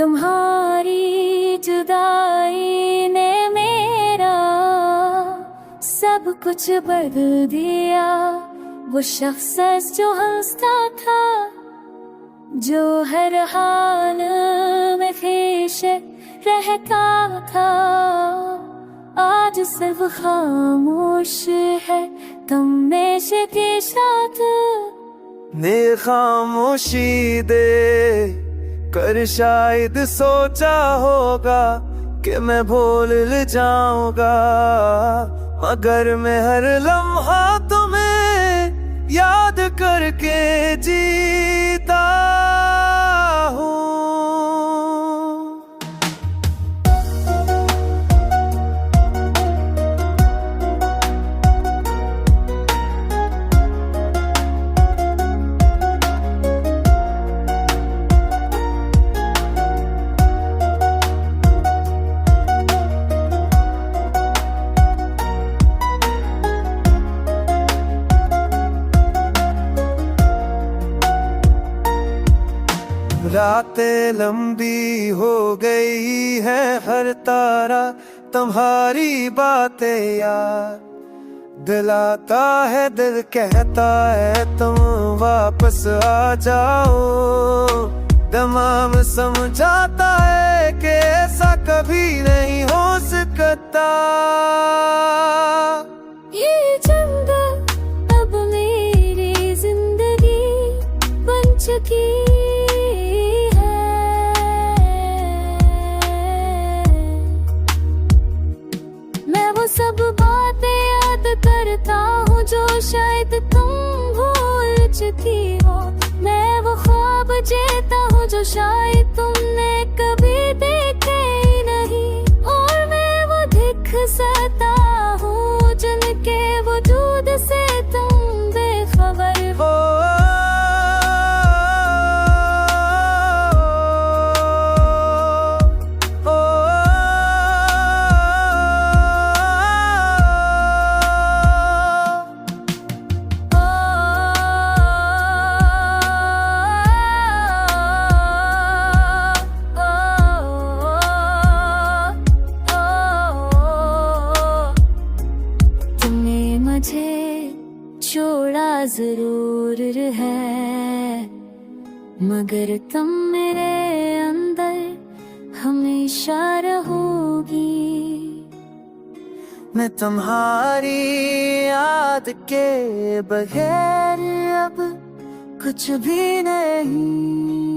तुम्हारी जुदाई ने मेरा सब कुछ बदल दिया। वो शख्स जो हंसता था, जो हर हाल में खुश रहता था, आज सिर्फ खामोश है तमनेश के साथ। ने खामोशी दे कर शायद सोचा होगा कि मैं भूल जाऊंगा, मगर मैं हर लम्हा तुम्हें याद करके जीता हूँ। रातें लंबी हो गई है, हर तारा तुम्हारी बातें यार दिलाता है। दिल कहता है तुम वापस आ जाओ, दिमाग समझाता है कि ऐसा कभी नहीं हो सकता। ये जंगल अब मेरी जिंदगी बन चुकी है। मैं वो सब बातें याद करता हूँ जो शायद तुम भूल चुकी हो। मैं वो ख्वाब जीता हूँ जो शायद तुमने कभी देखे ही नहीं। और मैं वो दिख सकता हूँ जिनके वजूद से तुम बेखबर हो। छोड़ा जरूर है, मगर तुम मेरे अंदर हमेशा रहोगी। मैं तुम्हारी याद के बगैर अब कुछ भी नहीं।